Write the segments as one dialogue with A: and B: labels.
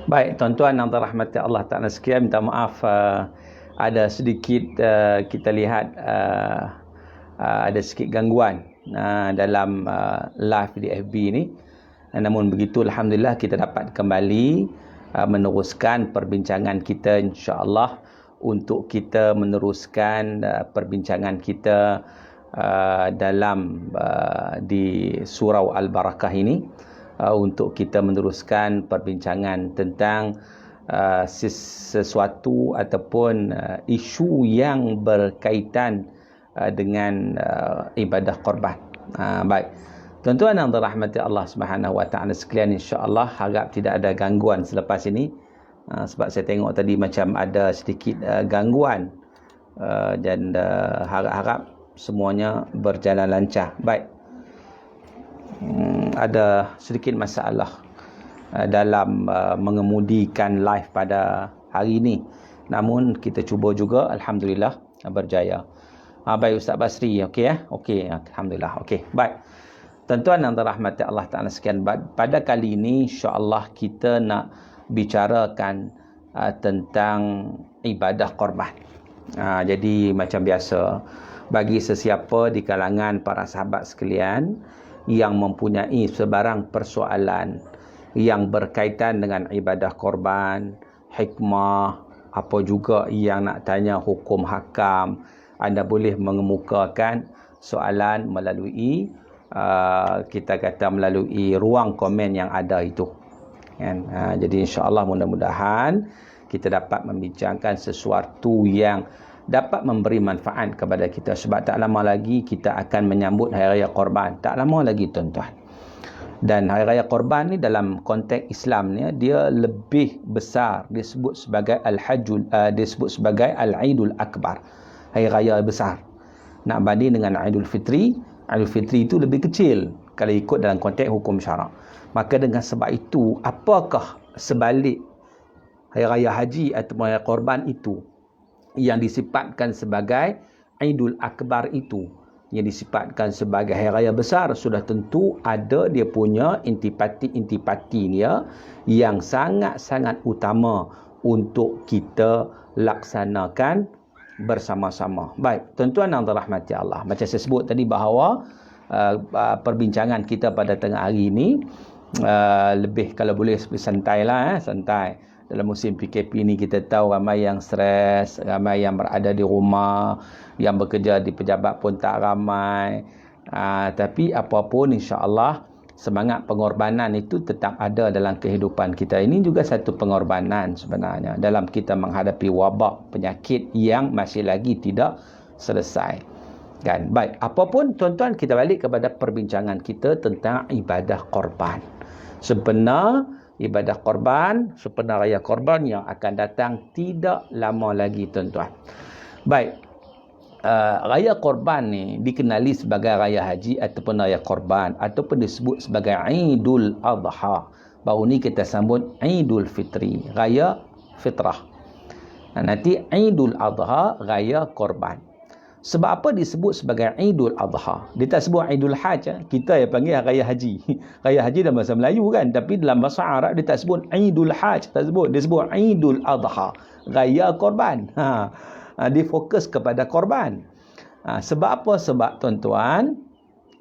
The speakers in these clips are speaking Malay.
A: Baik, tuan-tuan yang dirahmati Allah Ta'ala sekalian, minta maaf ada sedikit kita lihat ada sedikit gangguan dalam live di FB ni. Namun begitu, Alhamdulillah kita dapat kembali meneruskan perbincangan kita, insya-Allah, untuk kita meneruskan perbincangan kita dalam di surau Al-Barakah ini, untuk kita meneruskan perbincangan tentang sesuatu ataupun isu yang berkaitan dengan ibadah korban. Baik, tuan-tuan yang dirahmati Allah Subhanahu Wa Taala sekalian, insya-Allah harap tidak ada gangguan selepas ini, sebab saya tengok tadi macam ada sedikit gangguan, dan harap-harap semuanya berjalan lancar. Baik, ada sedikit masalah dalam mengemudikan live pada hari ini, namun kita cuba juga, Alhamdulillah berjaya. Baik Ustaz Basri, okey ya? Okey, Alhamdulillah. Okey, baik. Tuan-tuan yang dirahmati Allah Ta'ala sekian, pada kali ini insya-Allah kita nak bicarakan tentang ibadah korban. Jadi macam biasa, bagi sesiapa di kalangan para sahabat sekalian yang mempunyai sebarang persoalan yang berkaitan dengan ibadah korban, hikmah, apa juga yang nak tanya hukum hakam, anda boleh mengemukakan soalan melalui kita kata melalui ruang komen yang ada itu, kan? Jadi insya-Allah mudah-mudahan kita dapat membincangkan sesuatu yang dapat memberi manfaat kepada kita, sebab tak lama lagi kita akan menyambut Hari Raya Korban. Tak lama lagi, tuan-tuan. Dan Hari Raya Korban ni dalam konteks Islam ni, dia lebih besar, disebut sebagai disebut sebagai Al-Aidul Akbar, Hari Raya besar. Nak banding dengan Aidul Fitri, Aidul Fitri itu lebih kecil kalau ikut dalam konteks hukum syarak. Maka dengan sebab itu, apakah sebalik Hari Raya Haji atau Hari Raya Korban itu yang disifatkan sebagai Aidul Akbar itu, yang disifatkan sebagai Hari Raya besar, sudah tentu ada dia punya intipati dia yang sangat-sangat utama untuk kita laksanakan bersama-sama. Baik, tuan-tuan yang dirahmati Allah, macam saya sebut tadi bahawa perbincangan kita pada tengah hari ini lebih, kalau boleh, santai lah, santai. Dalam musim PKP ni kita tahu ramai yang stres, ramai yang berada di rumah, yang bekerja di pejabat pun tak ramai. Tapi apapun, insya-Allah semangat pengorbanan itu tetap ada dalam kehidupan kita. Ini juga satu pengorbanan sebenarnya dalam kita menghadapi wabak penyakit yang masih lagi tidak selesai, kan? Baik, apapun tuan-tuan, kita balik kepada perbincangan kita tentang ibadah korban. Sebenar ibadah korban, sebenar raya korban yang akan datang tidak lama lagi, tuan-tuan. Baik, raya korban ni dikenali sebagai raya haji ataupun raya korban, ataupun disebut sebagai Aidul Adha. Baru ni kita sambut Aidul Fitri, raya fitrah. Nanti Aidul Adha, raya korban. Sebab apa disebut sebagai Aidul Adha? Dia tak sebut Aidul Hajj. Kita yang panggil Raya Haji. Raya Haji dalam bahasa Melayu, kan? Tapi dalam bahasa Arab dia tak sebut Aidul Hajj. Tak sebut. Dia sebut Aidul Adha, raya korban. Dia fokus kepada korban. Sebab apa? Sebab, tuan-tuan,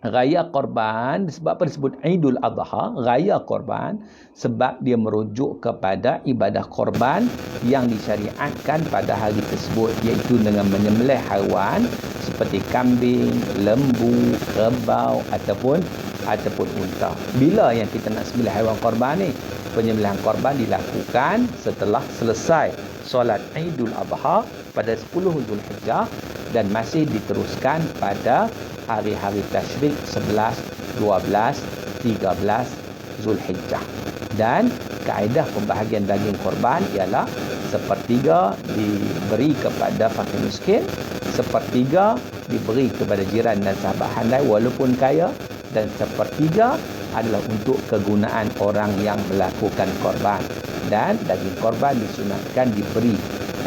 A: raya korban, sebab apa disebut Aidul Adha, raya korban? Sebab dia merujuk kepada ibadah korban yang disyariatkan pada hari tersebut, iaitu dengan menyembelih haiwan seperti kambing, lembu, kerbau ataupun unta. Bila yang kita nak sembelih haiwan korban ni? Penyembelihan korban dilakukan setelah selesai solat Aidul Adha pada 10 Zulhijjah dan masih diteruskan pada hari-hari tasyrik 11, 12, 13 Zulhijjah. Dan kaedah pembahagian daging korban ialah sepertiga diberi kepada fakir miskin, sepertiga diberi kepada jiran dan sahabat handai walaupun kaya, dan sepertiga adalah untuk kegunaan orang yang melakukan korban. Dan daging korban disunatkan diberi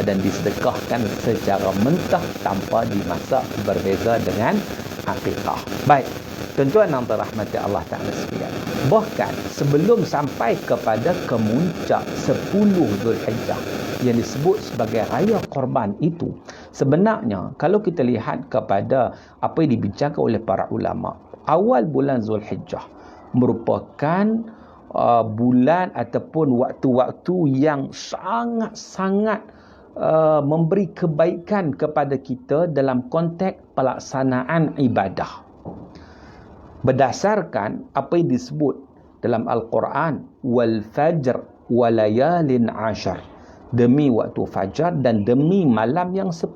A: dan disedekahkan secara mentah tanpa dimasak, berbeza dengan akikah. Baik, Tuan-tuan yang dirahmati Allah Ta'ala sekalian, bahkan sebelum sampai kepada kemuncak 10 Zulhijjah yang disebut sebagai Raya Korban itu, sebenarnya kalau kita lihat kepada apa yang dibincangkan oleh para ulama, awal bulan Zulhijjah merupakan bulan ataupun waktu-waktu yang sangat-sangat memberi kebaikan kepada kita dalam konteks pelaksanaan ibadah. Berdasarkan apa yang disebut dalam Al-Quran, wal fajr walayalin ashar, demi waktu fajar dan demi malam yang 10.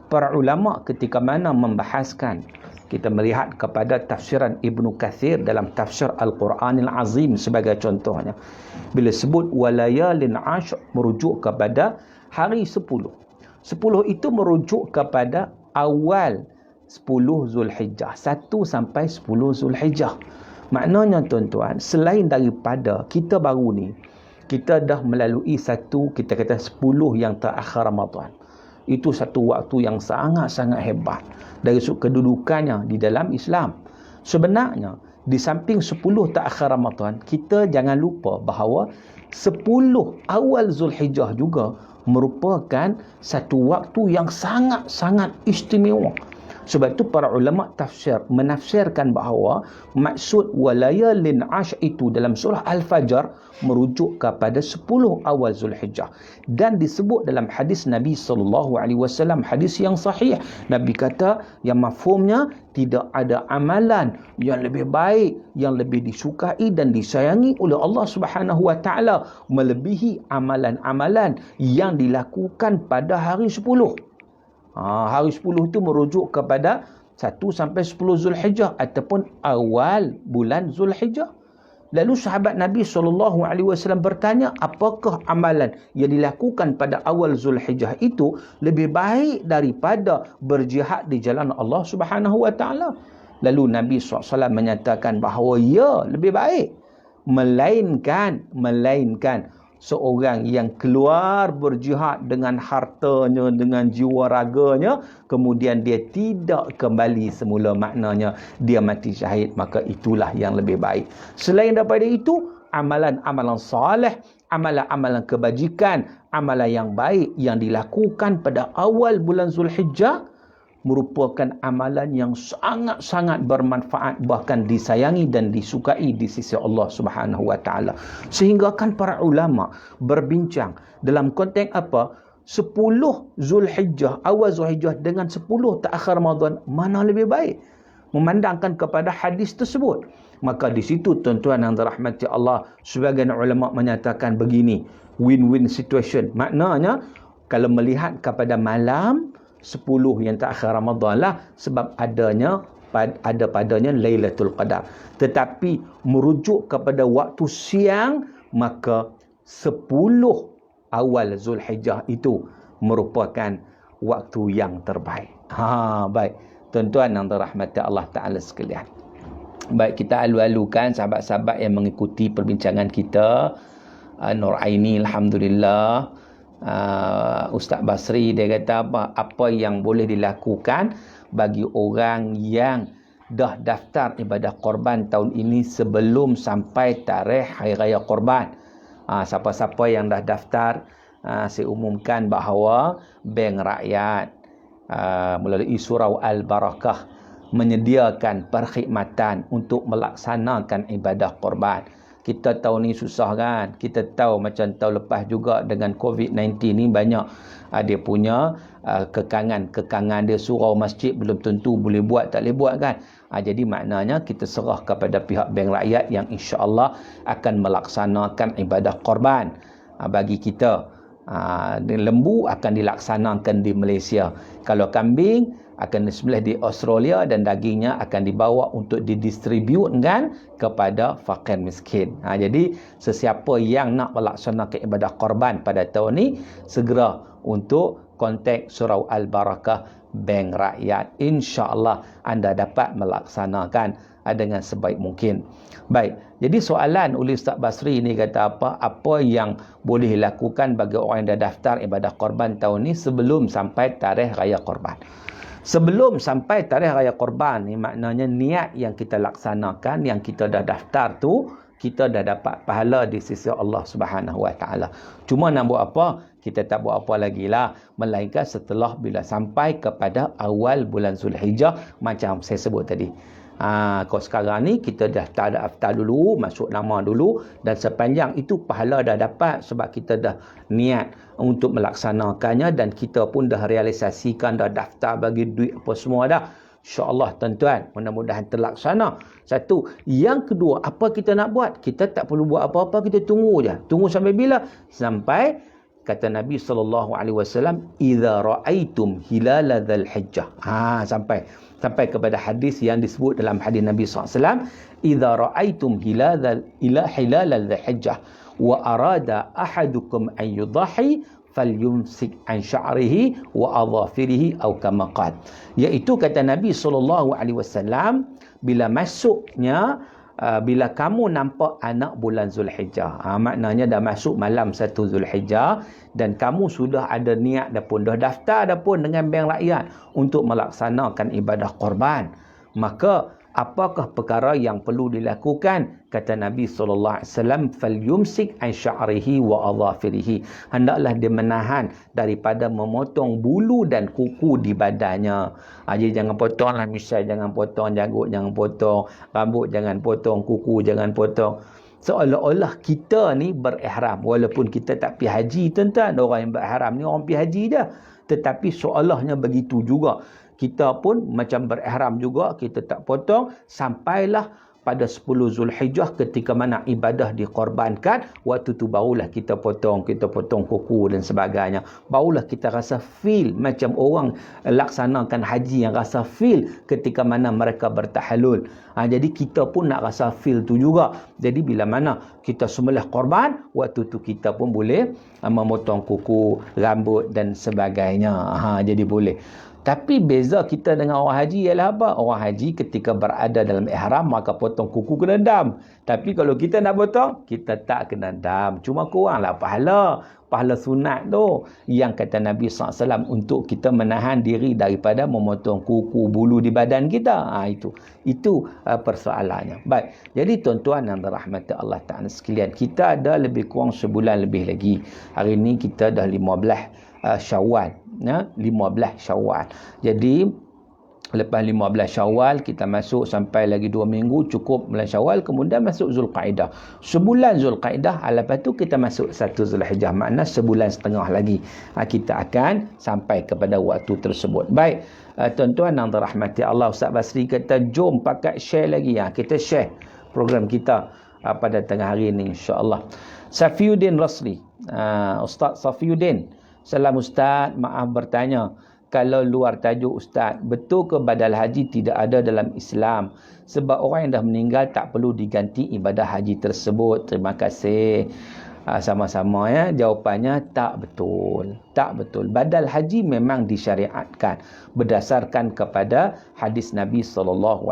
A: Para ulama ketika mana membahaskan, kita melihat kepada tafsiran Ibnu Kathir dalam tafsir Al-Quranil Azim sebagai contohnya, bila sebut walayalin ashar merujuk kepada hari 10. 10 itu merujuk kepada awal 10 Zulhijjah, 1 sampai 10 Zulhijjah. Maknanya tuan-tuan, selain daripada kita baru ni, kita dah melalui satu, kita kata 10 yang terakhir Ramadan. Itu satu waktu yang sangat-sangat hebat dari sudut kedudukannya di dalam Islam. Sebenarnya, di samping 10 terakhir Ramadan, kita jangan lupa bahawa 10 awal Zulhijjah juga merupakan satu waktu yang sangat-sangat istimewa. Sebab itu para ulama tafsir menafsirkan bahawa maksud walayalin ash itu dalam surah Al-Fajr merujuk kepada 10 awal Zulhijjah, dan disebut dalam hadis Nabi SAW, hadis yang sahih. Nabi kata yang mafhumnya, tidak ada amalan yang lebih baik, yang lebih disukai dan disayangi oleh Allah Subhanahu Wa Taala melebihi amalan-amalan yang dilakukan pada hari 10. Hari 10 itu merujuk kepada 1 sampai 10 Zulhijjah ataupun awal bulan Zulhijjah. Lalu sahabat Nabi SAW bertanya, apakah amalan yang dilakukan pada awal Zulhijjah itu lebih baik daripada berjihad di jalan Allah Subhanahu Wa Taala? Lalu Nabi SAW menyatakan bahawa ya, lebih baik. Melainkan seorang yang keluar berjihad dengan hartanya, dengan jiwa raganya, kemudian dia tidak kembali semula, maknanya dia mati syahid, maka itulah yang lebih baik. Selain daripada itu, amalan-amalan soleh, amalan-amalan kebajikan, amalan yang baik yang dilakukan pada awal bulan Zulhijjah merupakan amalan yang sangat-sangat bermanfaat, bahkan disayangi dan disukai di sisi Allah Subhanahu Wa Taala. Sehingga kan para ulama berbincang dalam konteks apa? 10 Zulhijjah, awal Zulhijjah dengan 10 terakhir Ramadan, mana lebih baik? Memandangkan kepada hadis tersebut. Maka di situ tuan-tuan yang dirahmati Allah, sebagian ulama menyatakan begini, win-win situation. Maknanya kalau melihat kepada malam 10 yang terakhir Ramadan lah, sebab ada padanya Lailatul Qadar. Tetapi merujuk kepada waktu siang, maka 10 awal Zulhijjah itu merupakan waktu yang terbaik. Baik. Tuan-tuan yang dirahmati Allah Ta'ala sekalian. Baik, kita alu-alukan sahabat-sahabat yang mengikuti perbincangan kita. Nur Aini, Alhamdulillah. Ustaz Basri dia kata apa yang boleh dilakukan bagi orang yang dah daftar ibadah korban tahun ini sebelum sampai tarikh Hari Raya Korban. Siapa-siapa yang dah daftar, saya umumkan bahawa Bank Rakyat melalui Surau Al-Barakah menyediakan perkhidmatan untuk melaksanakan ibadah korban. Kita tahu ni susah kan. Kita tahu macam tahun lepas juga dengan COVID-19 ni banyak dia punya kekangan dia, surau masjid belum tentu boleh buat, tak boleh buat kan. Jadi maknanya kita serah kepada pihak Bank Rakyat yang insya-Allah akan melaksanakan ibadah korban bagi kita. Lembu akan dilaksanakan di Malaysia. Kalau kambing akan disembelih di Australia dan dagingnya akan dibawa untuk didistributkan kepada fakir miskin. Jadi sesiapa yang nak melaksanakan ibadah korban pada tahun ni, segera untuk kontak Surau Al-Barakah Bank Rakyat. InsyaAllah anda dapat melaksanakan dengan sebaik mungkin. Baik, jadi soalan oleh Ustaz Basri ni kata apa yang boleh dilakukan bagi orang yang dah daftar ibadah korban tahun ni sebelum sampai tarikh Raya Korban. Sebelum sampai tarikh raya Korban ni, maknanya niat yang kita laksanakan, yang kita dah daftar tu, kita dah dapat pahala di sisi Allah Subhanahu Wa Taala. Cuma nak buat apa? Kita tak buat apa lagi lah, melainkan setelah bila sampai kepada awal bulan Zulhijjah macam saya sebut tadi. Kalau sekarang ni kita dah tak ada daftar dulu, masuk nama dulu, dan sepanjang itu pahala dah dapat sebab kita dah niat untuk melaksanakannya, dan kita pun dah realisasikan, dah daftar bagi duit apa semua dah. InsyaAllah tuan-tuan, mudah-mudahan terlaksana. Satu. Yang kedua, apa kita nak buat? Kita tak perlu buat apa-apa, kita tunggu je. Tunggu sampai bila? Sampai kata Nabi SAW, "Idza ra'aitum hilala dzal hijjah." Sampai kepada hadis yang disebut dalam hadis Nabi SAW, "Idza ra'aitum hilala dzal hijjah wa arada ahadukum an yudhahi falyumsik an sya'rihi wa adhafirihi aw kama qala." Iaitu kata Nabi SAW, bila masuknya bila kamu nampak anak bulan Zulhijjah, maknanya dah masuk malam 1 Zulhijjah, dan kamu sudah ada niat dah pun, dah daftar dah pun dengan bank rakyat untuk melaksanakan ibadah korban, maka apakah perkara yang perlu dilakukan? Kata Nabi SAW, "Falyumsik an sya'rihi wa adhafirihi." Hendaklah dia menahan daripada memotong bulu dan kuku di badannya. Jadi jangan potong lah, misal jangan potong janggut, jangan potong rambut, jangan potong kuku, jangan potong. Seolah-olah kita ni berihram, walaupun kita tak pergi haji tuan-tuan. Orang yang berihram ni orang pergi haji dah, tetapi seolahnya begitu juga. Kita pun macam berihram juga, kita tak potong sampailah pada 10 Zulhijjah ketika mana ibadah dikorbankan. Waktu tu barulah kita potong kuku dan sebagainya. Barulah kita rasa feel macam orang laksanakan haji yang rasa feel ketika mana mereka bertahalul. Jadi kita pun nak rasa feel tu juga. Jadi bila mana kita sembelih korban, waktu tu kita pun boleh memotong kuku, rambut dan sebagainya. Jadi boleh. Tapi beza kita dengan orang haji ialah apa? Orang haji ketika berada dalam ihram maka potong kuku kena dam. Tapi kalau kita nak potong, kita tak kena dam. Cuma kuranglah pahala sunat tu yang kata Nabi SAW untuk kita menahan diri daripada memotong kuku, bulu di badan kita. Itu persoalannya. Baik. Jadi tuan-tuan yang dirahmati Allah Ta'ala sekalian, kita ada lebih kurang sebulan lebih lagi. Hari ini kita dah 15 Syawal. 15 Syawal. Jadi lepas 15 Syawal kita masuk sampai lagi 2 minggu, cukup bulan Syawal, kemudian masuk Zulqaidah. Sebulan Zulqaidah, lepas tu kita masuk 1 Zulhijjah. Makna sebulan setengah lagi kita akan sampai kepada waktu tersebut. Baik, tuan-tuan yang dirahmati Allah, Ustaz Basri kata jom pakai share lagi. Kita share program kita pada tengah hari ini insya-Allah. Safiuddin Rasli, Ustaz Safiuddin, salam Ustaz, maaf bertanya, kalau luar tajuk Ustaz, betul ke badal haji tidak ada dalam Islam? Sebab orang yang dah meninggal tak perlu diganti ibadah haji tersebut. Terima kasih. Sama-sama ya. Jawapannya tak betul. Tak betul. Badal haji memang disyariatkan berdasarkan kepada hadis Nabi SAW.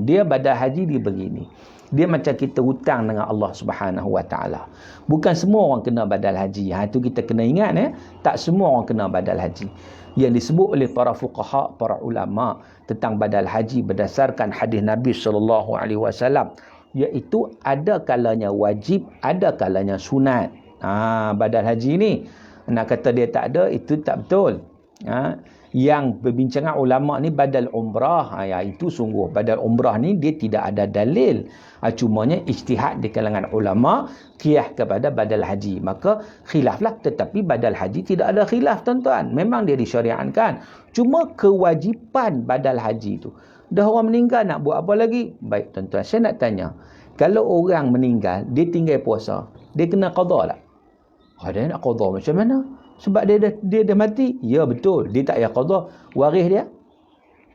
A: Dia badal haji dia begini. Dia macam kita hutang dengan Allah Subhanahu Wa Taala. Bukan semua orang kena badal haji. Itu kita kena ingat ya. Tak semua orang kena badal haji. Yang disebut oleh para fuqaha, para ulama tentang badal haji berdasarkan hadis Nabi SAW, iaitu ada kalanya wajib, ada kalanya sunat. Badal haji ni nak kata dia tak ada, itu tak betul. Yang berbincangan ulama ni badal umrah, itu sungguh badal umrah ni dia tidak ada dalil. Cumanya ijtihad di kalangan ulama qiyas kepada badal haji, maka khilaflah. Tetapi badal haji tidak ada khilaf tuan-tuan, memang dia disyariatkan. Cuma kewajipan badal haji tu, dah orang meninggal nak buat apa lagi? Baik tuan-tuan, saya nak tanya, kalau orang meninggal dia tinggal puasa, dia kena qada tak? Dia nak qada macam mana? Sebab dia dah mati. Ya betul, dia tak payah qada. Waris dia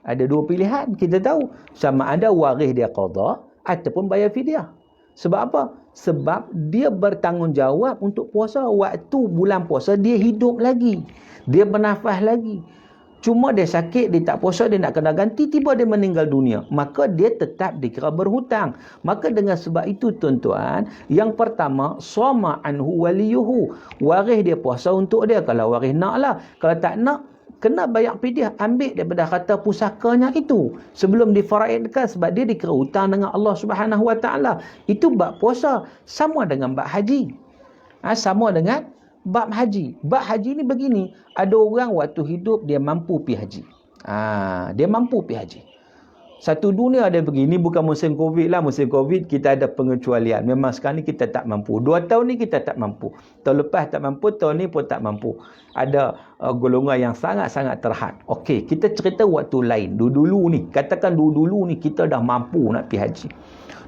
A: ada dua pilihan, kita tahu. Sama ada waris dia qada ataupun bayar fidyah. Sebab apa? Sebab dia bertanggungjawab untuk puasa. Waktu bulan puasa dia hidup lagi, dia bernafas lagi. Cuma dia sakit, dia tak puasa, dia nak kena ganti, tiba dia meninggal dunia, maka dia tetap dikira berhutang. Maka dengan sebab itu tuan-tuan, yang pertama, soma anhu waliyuhu, waris dia puasa untuk dia. Kalau waris nak lah, kalau tak nak, kena bayar fidyah, ambil daripada harta pusakanya itu sebelum difaraidkan, sebab dia dikira hutang dengan Allah Subhanahu Wa Taala. Itu bab puasa, sama dengan bab haji. Sama dengan bab haji. Bab haji ni begini, ada orang waktu hidup dia mampu pergi haji. Dia mampu pergi haji. Satu dunia dia pergi. Ini bukan musim Covid lah. Musim Covid kita ada pengecualian. Memang sekarang ni kita tak mampu. 2 tahun ni kita tak mampu. Tahun lepas tak mampu. Tahun ni pun tak mampu. Ada golongan yang sangat-sangat terhad. Okey, kita cerita waktu lain. Dulu-dulu ni. Katakan dulu-dulu ni kita dah mampu nak pergi haji.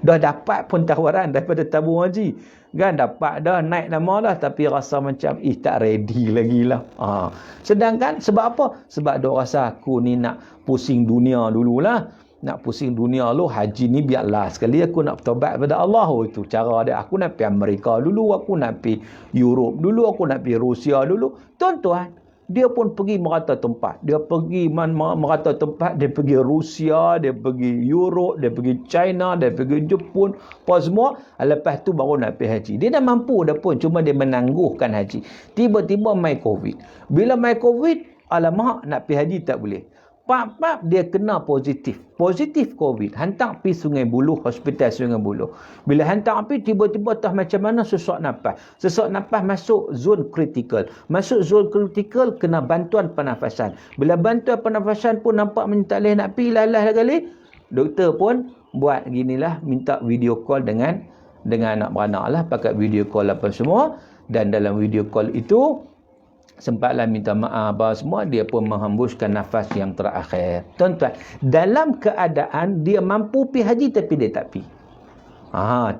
A: Dah dapat pun tawaran daripada tabung haji. Kan dapat dah, naik nama dah. Tapi rasa macam tak ready lagi lah. Sedangkan sebab apa? Sebab dia rasa aku ni nak pusing dunia dululah. Nak pusing dunia lu, haji ni biarlah sekali aku nak bertobat kepada Allah. Itu cara dia. Aku nak pergi Amerika dulu, aku nak pergi Europe dulu, aku nak pergi Rusia dulu. Tuan-tuan, dia pun pergi merata tempat. Dia pergi merata tempat, dia pergi Rusia, dia pergi Europe, dia pergi China, dia pergi Jepun, apa semua. Lepas tu baru nak pergi haji. Dia dah mampu dah pun, cuma dia menangguhkan haji. Tiba-tiba mai Covid. Bila mai Covid, alamak nak pergi haji tak boleh. Pap dia kena positif Covid, hantar pergi Sungai Buloh, hospital Sungai Buloh. Bila hantar pergi, tiba-tiba tak macam mana sesak nafas masuk zon kritikal. Masuk zon kritikal, kena bantuan pernafasan. Bila bantuan pernafasan pun nampak minta nak pergi lalas kali, doktor pun buat ginilah, minta video call dengan anak beranak lah, pakai video call apa semua. Dan dalam video call itu sempatlah minta maaf apa semua, dia pun menghembuskan nafas yang terakhir. Tuan-tuan, dalam keadaan dia mampu pergi haji tapi dia tak pergi.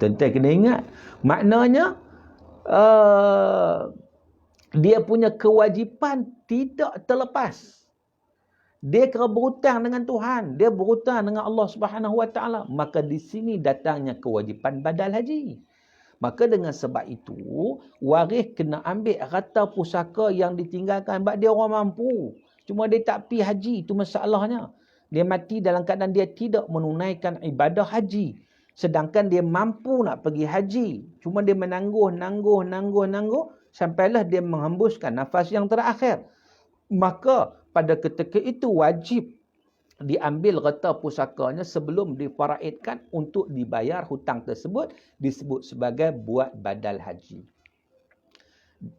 A: Tuan-tuan kena ingat. Maknanya dia punya kewajipan tidak terlepas. Dia kena berhutang dengan Tuhan, dia berhutang dengan Allah Subhanahu Wa Taala. Maka di sini datangnya kewajipan badal haji. Maka dengan sebab itu, waris kena ambil harta pusaka yang ditinggalkan. Sebab dia orang mampu. Cuma dia tak pergi haji. Itu masalahnya. Dia mati dalam keadaan dia tidak menunaikan ibadah haji. Sedangkan dia mampu nak pergi haji. Cuma dia menangguh. Sampailah dia menghembuskan nafas yang terakhir. Maka pada ketika itu wajib diambil harta pusakanya sebelum difaraidkan untuk dibayar hutang tersebut, disebut sebagai buat badal haji.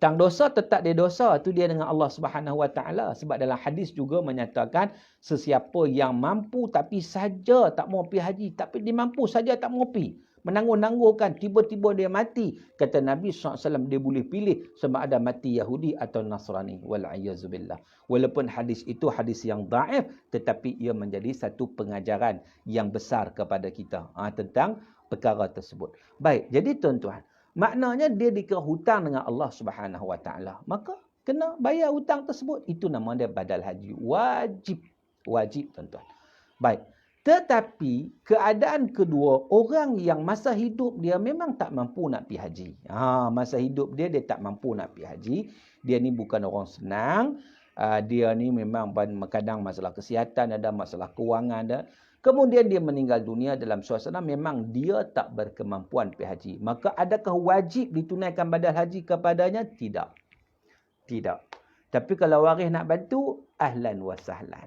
A: Tang dosa tetap dia dosa, itu dia dengan Allah Subhanahu Wa Taala. Sebab dalam hadis juga menyatakan sesiapa yang mampu tapi saja tak mau pergi haji, tapi dia mampu saja tak mau pergi, menangguh-nangguhkan, tiba-tiba dia mati, kata Nabi SAW, dia boleh pilih sama ada mati Yahudi atau Nasrani. Wal'ayyazubillah. Walaupun hadis itu hadis yang daif, tetapi ia menjadi satu pengajaran yang besar kepada kita tentang perkara tersebut. Baik, jadi tuan-tuan, maknanya dia dikira hutang dengan Allah Subhanahu Wa Taala, maka kena bayar hutang tersebut. Itu nama dia badal haji. Wajib tuan-tuan. Baik. Tetapi keadaan kedua, orang yang masa hidup dia memang tak mampu nak pergi haji. Masa hidup dia tak mampu nak pergi haji. Dia ni bukan orang senang. Dia ni memang kadang masalah kesihatan ada, masalah kewangan ada. Kemudian dia meninggal dunia dalam suasana memang dia tak berkemampuan pergi haji. Maka adakah wajib ditunaikan badal haji kepadanya? Tidak. Tapi kalau waris nak bantu, ahlan wa sahlan.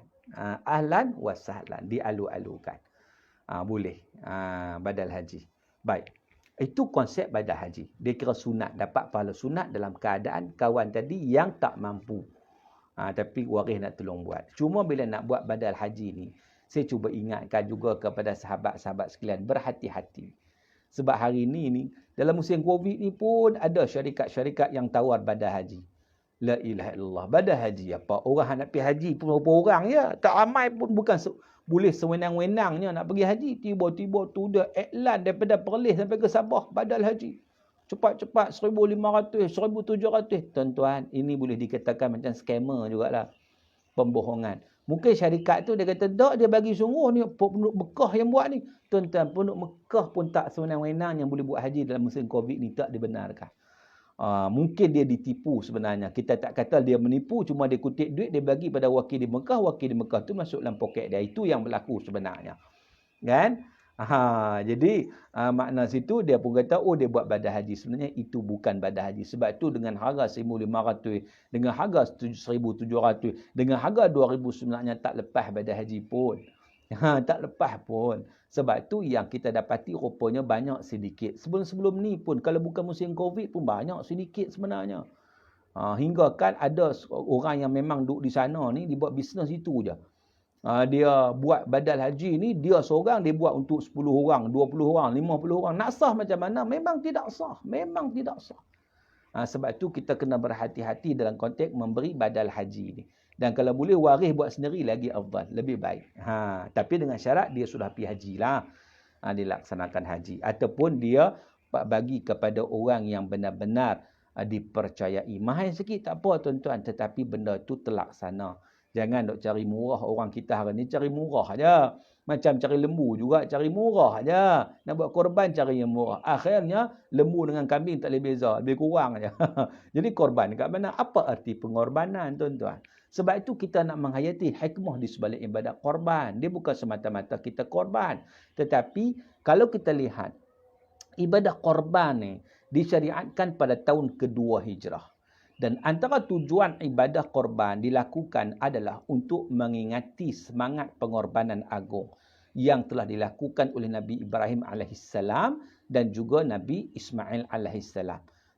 A: Ahlan wa sahlan, dialu-alukan. Boleh. Badal haji. Baik. Itu konsep badal haji. Dia kira sunat, dapat pahala sunat dalam keadaan kawan tadi yang tak mampu. Tapi waris nak tolong buat. Cuma bila nak buat badal haji ni, saya cuba ingatkan juga kepada sahabat-sahabat sekalian, berhati-hati. Sebab hari ni dalam musim Covid ni pun ada syarikat-syarikat yang tawar badal haji. La ilaha illallah. Badal haji apa? Orang nak pergi haji pun berapa orang ya? Tak ramai pun, bukan boleh sewenang-wenangnya nak pergi haji. Tiba-tiba tu dia iklan daripada Perlis sampai ke Sabah, badal haji. Cepat-cepat 1,500, 1,700. Tuan-tuan, ini boleh dikatakan macam scammer jugalah. Pembohongan. Mungkin syarikat tu dia kata, tak, dia bagi sungguh ni, penduduk Mekah yang buat ni. Tuan-tuan, penduduk Mekah pun tak sewenang-wenang yang boleh buat haji dalam musim Covid ni, tak dibenarkan. Mungkin dia ditipu sebenarnya. Kita tak kata dia menipu, cuma dia kutip duit, dia bagi pada wakil di Mekah tu masuk dalam poket dia. Itu yang berlaku sebenarnya. Kan? Jadi makna situ dia pun kata, oh dia buat badan haji. Sebenarnya itu bukan badan haji. Sebab tu dengan harga 1,500, dengan harga 1,700, dengan harga 2,000 sebenarnya tak lepas badan haji pun. Tak lepas pun. Sebab tu yang kita dapati rupanya banyak sedikit. Sebelum-sebelum ni pun, kalau bukan musim Covid pun banyak sedikit sebenarnya. Hingga kan ada orang yang memang duduk di sana ni, dia buat bisnes itu je. Dia buat badal haji ni, dia seorang dia buat untuk 10 orang, 20 orang, 50 orang. Nak sah macam mana? Memang tidak sah. Memang tidak sah. Sebab tu kita kena berhati-hati dalam konteks memberi badal haji ni. Dan kalau boleh waris buat sendiri lagi afdal, lebih baik. Tapi dengan syarat dia sudah pergi haji lah. Dilaksanakan haji. Ataupun dia bagi kepada orang yang benar-benar dipercayai. Mahal sikit tak apa tuan-tuan, tetapi benda tu terlaksana. Jangan dok cari murah. Orang kita hari ni cari murah aja. Macam cari lembu juga cari murah aja. Nak buat korban cari yang murah. Akhirnya lembu dengan kambing tak lebih beza, lebih kurang aja. Jadi korban kat mana? Apa arti pengorbanan tuan-tuan? Sebab itu kita nak menghayati hikmah di sebalik ibadat korban. Dia bukan semata-mata kita korban. Tetapi kalau kita lihat ibadah korban ni disyariatkan pada tahun kedua hijrah. Dan antara tujuan ibadah korban dilakukan adalah untuk mengingati semangat pengorbanan agung yang telah dilakukan oleh Nabi Ibrahim AS dan juga Nabi Ismail AS.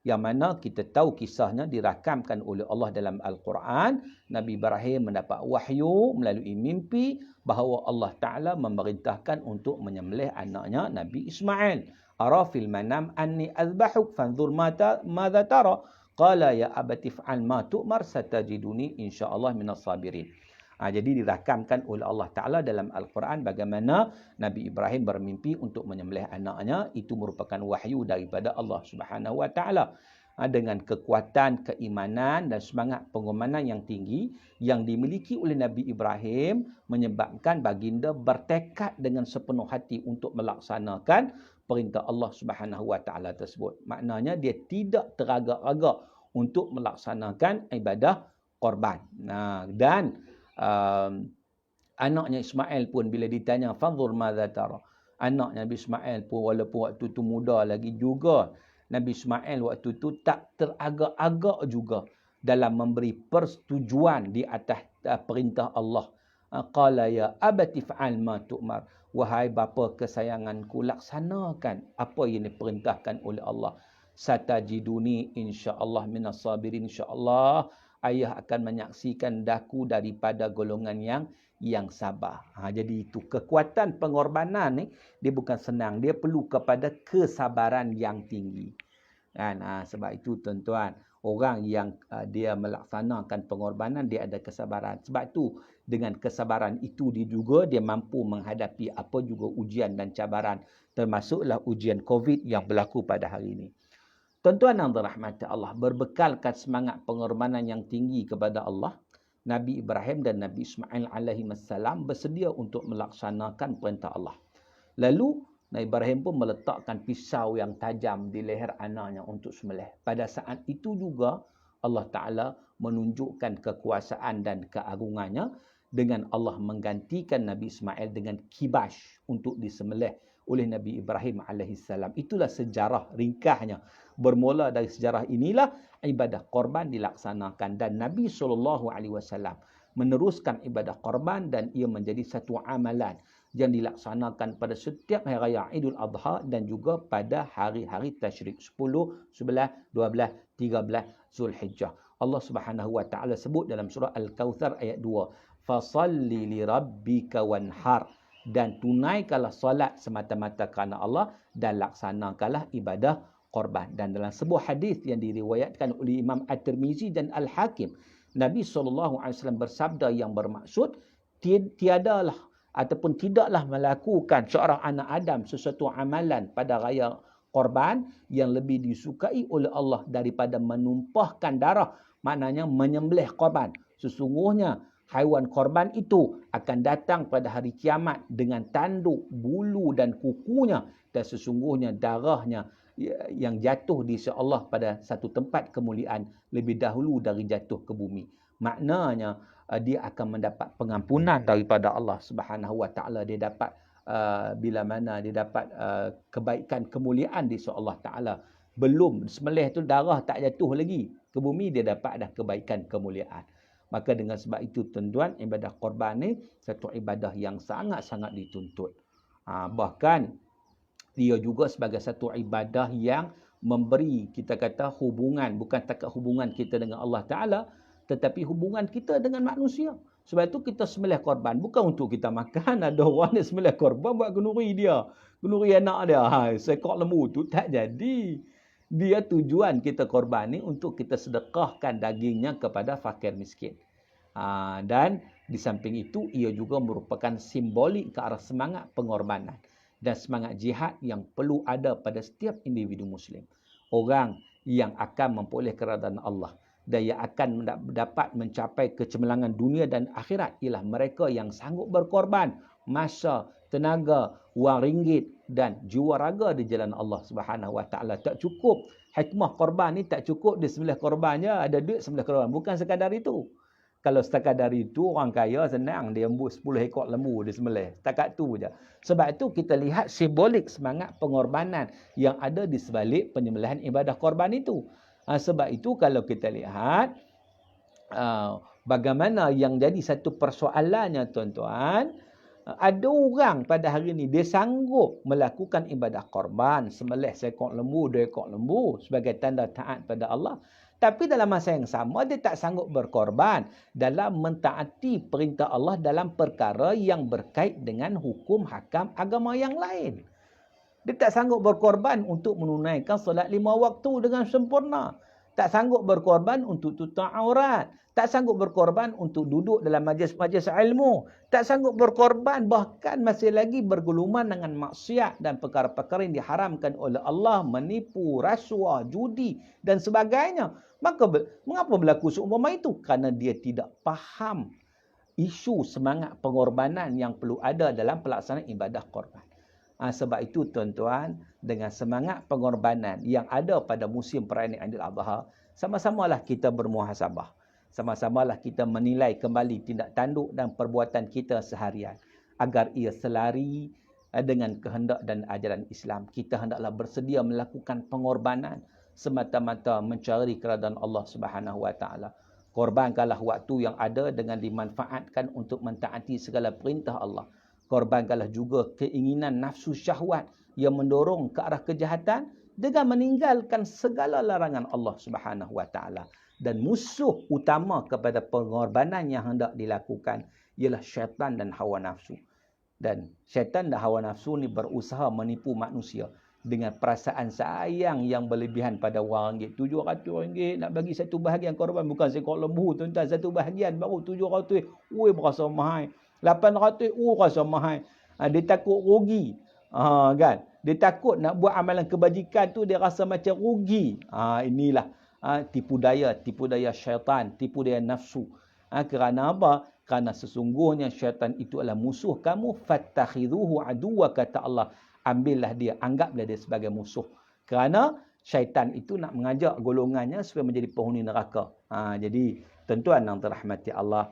A: Yang mana kita tahu kisahnya dirakamkan oleh Allah dalam Al-Quran. Nabi Ibrahim mendapat wahyu melalui mimpi bahawa Allah Ta'ala memerintahkan untuk menyembelih anaknya Nabi Ismail. Ara fil manam anni azbahuk fanzur madza tara. Qala ya abati fa'al ma tu'mar satajiduni insyaallah minas sabirin. Jadi dirakamkan oleh Allah Ta'ala dalam Al-Quran bagaimana Nabi Ibrahim bermimpi untuk menyembelih anaknya. Itu merupakan wahyu daripada Allah Subhanahu Wa Ta'ala. Dengan kekuatan, keimanan dan semangat pengorbanan yang tinggi yang dimiliki oleh Nabi Ibrahim menyebabkan baginda bertekad dengan sepenuh hati untuk melaksanakan perintah Allah Subhanahu Wa Ta'ala tersebut. Maknanya dia tidak teragak-agak untuk melaksanakan ibadah korban. Dan anaknya Ismail pun bila ditanya fanzur madza tara. Anaknya Nabi Ismail pun walaupun waktu tu muda lagi juga, Nabi Ismail waktu tu tak teragak-agak juga dalam memberi persetujuan di atas perintah Allah. Qala ya abati fa'al ma tu'mar. Wahai bapa kesayanganku, laksanakan apa yang diperintahkan oleh Allah. Satajiduni insyaallah minas sabirin. Insyaallah ayah akan menyaksikan daku daripada golongan yang sabar. Jadi itu kekuatan pengorbanan ni dia bukan senang, dia perlu kepada kesabaran yang tinggi. Sebab itu tuan-tuan, orang yang dia melaksanakan pengorbanan dia ada kesabaran. Sebab tu dengan kesabaran itu dia mampu menghadapi apa juga ujian dan cabaran, termasuklah ujian Covid yang berlaku pada hari ini. Tuan-tuan yang dirahmati Allah, berbekalkan semangat pengorbanan yang tinggi kepada Allah, Nabi Ibrahim dan Nabi Ismail alaihissalam bersedia untuk melaksanakan perintah Allah. Lalu Nabi Ibrahim pun meletakkan pisau yang tajam di leher anaknya untuk sembelih. Pada saat itu juga Allah Ta'ala menunjukkan kekuasaan dan keagungannya dengan Allah menggantikan Nabi Ismail dengan kibash untuk disembelih oleh Nabi Ibrahim alaihissalam. Itulah sejarah ringkasnya. Bermula dari sejarah inilah ibadah korban dilaksanakan dan Nabi SAW meneruskan ibadah korban dan ia menjadi satu amalan yang dilaksanakan pada setiap hari raya Idul Adha dan juga pada hari-hari tasyrik 10, 11, 12, 13 Zulhijjah. Allah Subhanahu Wa Ta'ala sebut dalam surah Al-Kautsar ayat 2, fasalli li rabbika wanhar, dan tunaikanlah solat semata-mata kerana Allah dan laksanakanlah ibadah korban. Dan dalam sebuah hadis yang diriwayatkan oleh Imam At-Tirmizi dan Al-Hakim, Nabi SAW bersabda yang bermaksud tiadalah ataupun tidaklah melakukan seorang anak Adam sesuatu amalan pada raya korban yang lebih disukai oleh Allah daripada menumpahkan darah, maknanya menyembelih korban. Sesungguhnya haiwan korban itu akan datang pada hari kiamat dengan tanduk, bulu dan kukunya, dan sesungguhnya darahnya yang jatuh di sisi Allah pada satu tempat kemuliaan lebih dahulu dari jatuh ke bumi. Maknanya dia akan mendapat pengampunan daripada Allah Subhanahu Wa Ta'ala. Dia dapat bila mana dia dapat kebaikan, kemuliaan di sisi Allah Ta'ala. Belum sembelih tu darah tak jatuh lagi ke bumi, dia dapat dah kebaikan, kemuliaan. Maka dengan sebab itu tuan-tuan, ibadah korban ni satu ibadah yang sangat-sangat dituntut. Bahkan dia juga sebagai satu ibadah yang memberi, kita kata, hubungan, bukan takat hubungan kita dengan Allah Ta'ala, tetapi hubungan kita dengan manusia. Sebab itu kita sembelih korban bukan untuk kita makan. Ada orang ni sembelih korban buat kenduri dia, kenduri anak dia, seekor lembu tu tak jadi. Dia tujuan kita korban ni untuk kita sedekahkan dagingnya kepada fakir miskin. Dan di samping itu ia juga merupakan simbolik ke arah semangat pengorbanan dan semangat jihad yang perlu ada pada setiap individu Muslim. Orang yang akan memperoleh keridaan Allah dan yang akan dapat mencapai kecemerlangan dunia dan akhirat ialah mereka yang sanggup berkorban masa, tenaga, wang ringgit dan jiwa raga di jalan Allah Subhanahu Wa Taala. Tak cukup hikmah korban ni, tak cukup dia sembelih korban je, ada duit sembelih korban. Bukan sekadar itu. Kalau setakat dari itu, orang kaya senang, dia embut 10 ekor lembu dia sembelih. Setakat tu je. Sebab itu kita lihat simbolik semangat pengorbanan yang ada di sebalik penyembelihan ibadah korban itu. Sebab itu kalau kita lihat bagaimana yang jadi satu persoalannya tuan-tuan, ada orang pada hari ini dia sanggup melakukan ibadah korban, sembelih seekor lembu, 2 ekor lembu sebagai tanda taat pada Allah. Tapi dalam masa yang sama dia tak sanggup berkorban dalam mentaati perintah Allah dalam perkara yang berkait dengan hukum hakam agama yang lain. Dia tak sanggup berkorban untuk menunaikan solat 5 waktu dengan sempurna. Tak sanggup berkorban untuk tutup aurat. Tak sanggup berkorban untuk duduk dalam majlis-majlis ilmu. Tak sanggup berkorban bahkan masih lagi berguluman dengan maksiat dan perkara-perkara yang diharamkan oleh Allah, menipu, rasuah, judi dan sebagainya. Maka mengapa berlaku seumpama itu? Kerana dia tidak faham isu semangat pengorbanan yang perlu ada dalam pelaksanaan ibadah korban. Sebab itu tuan-tuan, dengan semangat pengorbanan yang ada pada musim perayaan Aidil Adha, sama-samalah kita bermuhasabah. Sama-samalah kita menilai kembali tindak tanduk dan perbuatan kita seharian agar ia selari dengan kehendak dan ajaran Islam. Kita hendaklah bersedia melakukan pengorbanan semata-mata mencari keridaan Allah Subhanahu Wa Taala. Korbankanlah waktu yang ada dengan dimanfaatkan untuk mentaati segala perintah Allah. Korbankanlah juga keinginan nafsu syahwat yang mendorong ke arah kejahatan dengan meninggalkan segala larangan Allah Subhanahu Wa Taala. Dan musuh utama kepada pengorbanan yang hendak dilakukan ialah syaitan dan hawa nafsu. Dan syaitan dan hawa nafsu ni berusaha menipu manusia dengan perasaan sayang yang berlebihan pada wang ringgit. RM700 nak bagi satu bahagian korban, bukan seekor lembu tuan-tuan, satu bahagian baru RM700. Berasa mahal. RM800 rasa mahal. Dia takut rugi. Kan? Dia takut nak buat amalan kebajikan tu dia rasa macam rugi. Inilah tipu daya syaitan, tipu daya nafsu. Kerana apa? Kerana sesungguhnya syaitan itu adalah musuh kamu. Fattakhiduhu aduwa, kata Allah. Ambillah dia, anggaplah dia sebagai musuh. Kerana syaitan itu nak mengajak golongannya supaya menjadi penghuni neraka. Jadi tuan-tuan yang dirahmati Allah,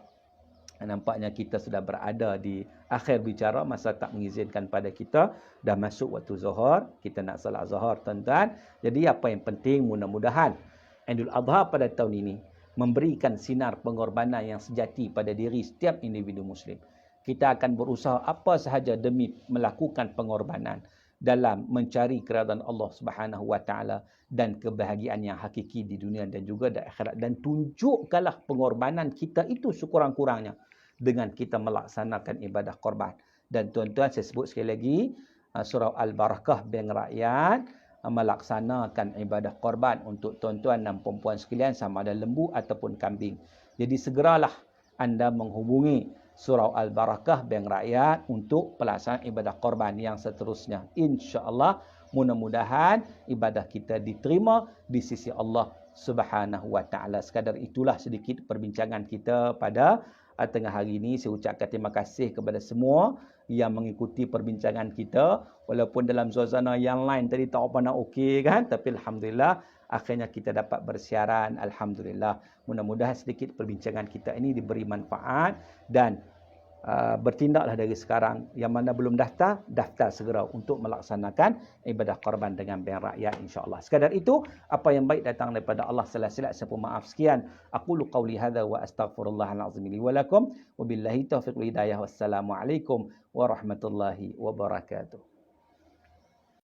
A: nampaknya kita sudah berada di akhir bicara, masa tak mengizinkan pada kita. Dah masuk waktu zuhur, kita nak salat zuhur tuan-tuan. Jadi apa yang penting, mudah-mudahan Aidil Adha pada tahun ini memberikan sinar pengorbanan yang sejati pada diri setiap individu Muslim. Kita akan berusaha apa sahaja demi melakukan pengorbanan dalam mencari keridaan Allah Subhanahu Wa Taala dan kebahagiaan yang hakiki di dunia dan juga di akhirat. Dan tunjukkanlah pengorbanan kita itu sekurang-kurangnya dengan kita melaksanakan ibadah korban. Dan tuan-tuan, saya sebut sekali lagi, surau Al-Barakah Bank Rakyat melaksanakan ibadah korban untuk tuan-tuan dan perempuan sekalian, sama ada lembu ataupun kambing. Jadi segeralah anda menghubungi surau Al-Barakah Bank Rakyat untuk pelaksanaan ibadah korban yang seterusnya. InsyaAllah, mudah-mudahan ibadah kita diterima di sisi Allah Subhanahu Wa Taala. Sekadar itulah sedikit perbincangan kita pada tengah hari ini. Saya ucapkan terima kasih kepada semua yang mengikuti perbincangan kita. Walaupun dalam suasana yang lain tadi tak apa nak okey kan, tapi alhamdulillah akhirnya kita dapat bersiaran. Alhamdulillah. Mudah-mudahan sedikit perbincangan kita ini diberi manfaat dan bertindaklah dari sekarang. Yang mana belum daftar, daftar segera untuk melaksanakan ibadah korban dengan bank rakyat, insya-Allah. Sekadar itu, apa yang baik datang daripada Allah. Salah-salah saya pun maaf sekian. Aqulu qauli hadza wa astaghfirullahal azim li wa lakum. Wabillahi taufiq wal hidayah. Wassalamualaikum warahmatullahi wabarakatuh.